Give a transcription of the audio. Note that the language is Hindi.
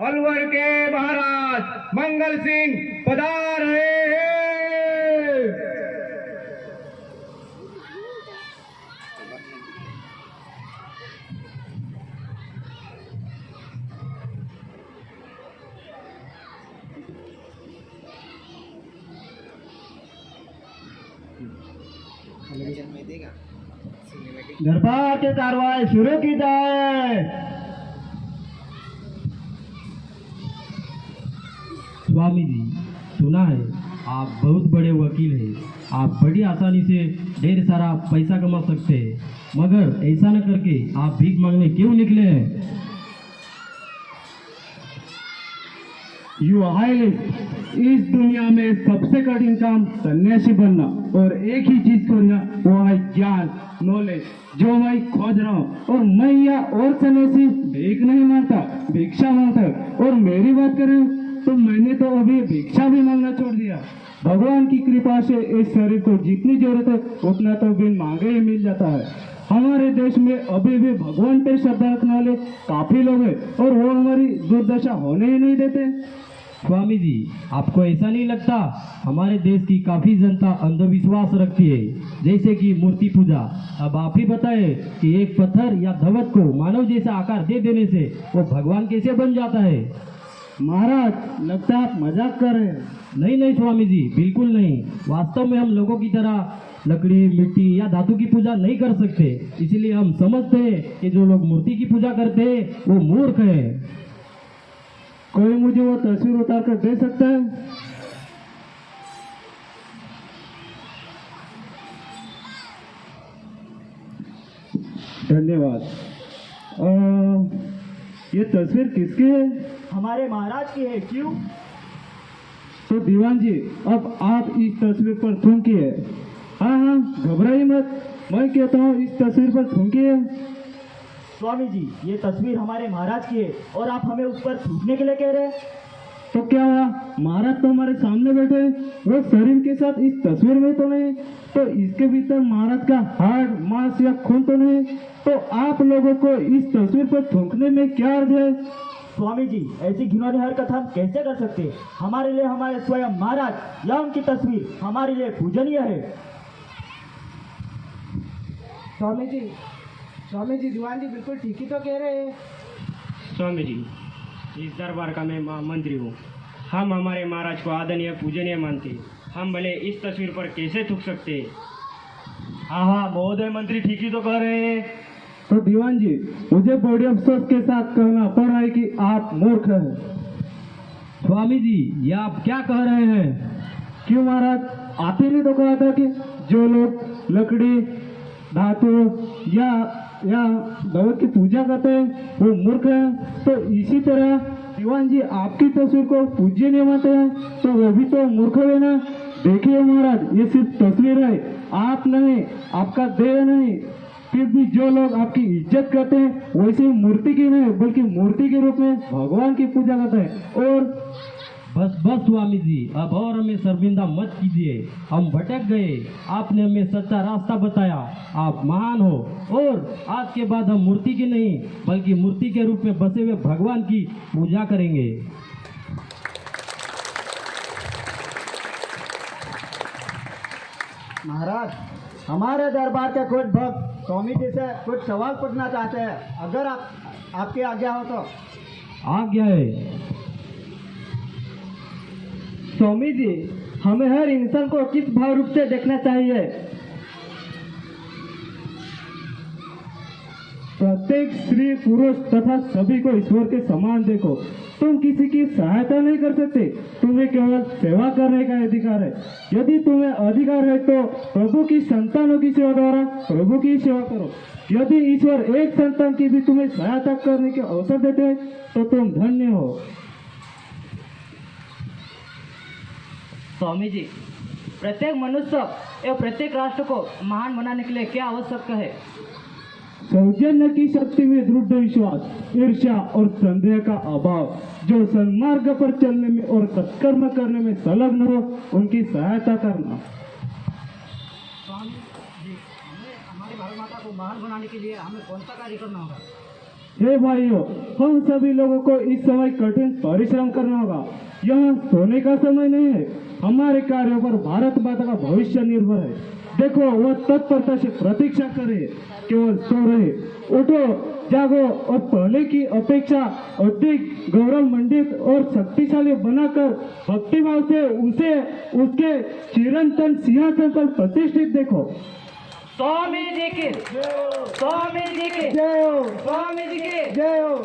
अलवर के महाराज मंगल सिंह पधार रहे हैं। दरबार की कार्रवाई शुरू की जाए। स्वामी जी, सुना है आप बहुत बड़े वकील हैं। आप बड़ी आसानी से ढेर सारा पैसा कमा सकते हैं, मगर ऐसा न करके आप भीख मांगने क्यों निकले हैं? यू हाईलिस्ट, इस दुनिया में सबसे कठिन काम सन्यासी बनना और एक ही चीज करना, वो है ज्ञान, नॉलेज, जो मैं खोज रहा हूँ। और मैं या और सन्यासी भीख नहीं मांगता, भिक्षा मांगता। और मेरी बात करें तो मैंने तो अभी भिक्षा भी मांगना छोड़ दिया। भगवान की कृपा से इस शरीर को जितनी जरूरत है उतना तो बिन मांगे ही मिल जाता है। हमारे देश में अभी भी भगवान पर श्रद्धा रखने वाले काफी लोग हैं और वो हमारी दुर्दशा होने ही नहीं देते। स्वामी जी, आपको ऐसा नहीं लगता हमारे देश की काफ़ी जनता अंधविश्वास रखती है, जैसे कि मूर्ति पूजा। अब आप ही बताएं कि एक पत्थर या धवत को मानव जैसा आकार दे देने से वो भगवान कैसे बन जाता है? महाराज, लगता है आप मजाक कर रहे हैं। नहीं नहीं स्वामी जी, बिल्कुल नहीं। वास्तव में हम लोगों की तरह लकड़ी, मिट्टी या धातु की पूजा नहीं कर सकते। इसलिए हम समझते हैं कि जो लोग मूर्ति की पूजा करते हैं वो मूर्ख हैं। कोई मुझे वो तस्वीर उतार कर दे सकता है? धन्यवाद। ये तस्वीर किसकी है? हमारे महाराज की है। क्यों? तो दीवान जी, अब आप इस तस्वीर पर थूकिए। हाँ हाँ, घबराइए मत, मैं कहता हूँ इस तस्वीर पर थूकिए। स्वामी जी, ये तस्वीर हमारे महाराज की है और आप हमें उस पर थूकने के लिए कह रहे हैं? तो क्या हुआ, महाराज तो हमारे सामने बैठे हैं, वो शरीर के साथ इस तस्वीर में तो नहीं, तो इसके भीतर महाराज का हार्ट, मांस या खून तो नहीं, तो आप लोगों को इस तस्वीर पर थूकने में क्या अर्थ है? स्वामी जी, ऐसी घिनौनी हरकत हम कैसे कर सकते हैं? हमारे लिए हमारे स्वयं महाराज या उनकी तस्वीर हमारे लिए पूजनीय है। स्वामी जी, दीवान जी बिल्कुल ठीक ही तो कह रहे हैं। स्वामी जी, इस दरबार का मैं मंत्री हूँ। हम हमारे महाराज को आदरणीय पूजनीय मानते हैं। हम भले इस तस्वीर पर कैसे थूक सकते हैं? हाँ हाँ महोदय मंत्री ठीक ही तो कह रहे हैं। तो दीवान जी, मुझे बड़े अफसोस के साथ कहना पड़ रहा है कि आप मूर्ख हैं। स्वामी जी, ये आप क्या कह रहे हैं? क्यों महाराज, आप ही ने तो कहा था कि जो लोग लकड़ी, धातु या दवा की पूजा करते हैं वो मूर्ख हैं। तो इसी तरह दीवान जी आपकी तस्वीर को पूज्य नहीं मानते हैं तो वो भी तो मूर्ख है ना। देखिए महाराज, ये सिर्फ तस्वीर है, आप नहीं, आपका देह नहीं। फिर भी जो लोग आपकी इज्जत करते हैं वैसे मूर्ति की नहीं बल्कि मूर्ति के रूप में भगवान की पूजा करते हैं। और बस बस स्वामी जी, अब और हमें शर्मिंदा मत कीजिए। हम भटक गए, आपने हमें सच्चा रास्ता बताया। आप महान हो और आज के बाद हम मूर्ति की नहीं बल्कि मूर्ति के रूप में बसे हुए भगवान की पूजा करेंगे। महाराज, हमारे दरबार के कुछ भक्त स्वामी जी से कुछ सवाल पूछना चाहते हैं, अगर आपकी आज्ञा हो तो। आज्ञा है। स्वामी जी, हमें हर इंसान को किस भाव रूप से देखना चाहिए? प्रत्येक स्त्री पुरुष तथा सभी को ईश्वर के समान देखो। तुम किसी की सहायता नहीं कर सकते, तुम्हें केवल सेवा करने का अधिकार है। यदि तुम्हें अधिकार है तो प्रभु की संतानों की सेवा द्वारा प्रभु की सेवा करो। यदि ईश्वर एक संतान की भी तुम्हें सहायता करने के अवसर देते हैं तो तुम धन्य हो। स्वामी जी, प्रत्येक मनुष्य एवं प्रत्येक राष्ट्र को महान बनाने के लिए क्या आवश्यक है? सौजन्य की शक्ति में दृढ़ विश्वास, ईर्ष्या और संदेह का अभाव, जो सन्मार्ग पर चलने में और सत्कर्म करने में संलग्न हो उनकी सहायता करना। स्वामी जी, हमें हमारी भारत माता को महान बनाने के लिए हमें कौन सा कार्य करना होगा? हे भाइयों, हम सभी लोगों को इस समय कठिन परिश्रम करना होगा। यह सोने का समय नहीं है। हमारे कार्यों पर भारत माता का भविष्य निर्भर है। देखो, वह तत्परता से प्रतीक्षा करे, केवल सो रहे। उठो, जागो और पहले की अपेक्षा अधिक गौरवमंडित और शक्तिशाली बनाकर भक्तिभाव से उसे उसके चिरंतन सिंहासन पर प्रतिष्ठित देखो। स्वामी जी की, स्वामी जी की, जय हो, स्वामी जी की। जय हो।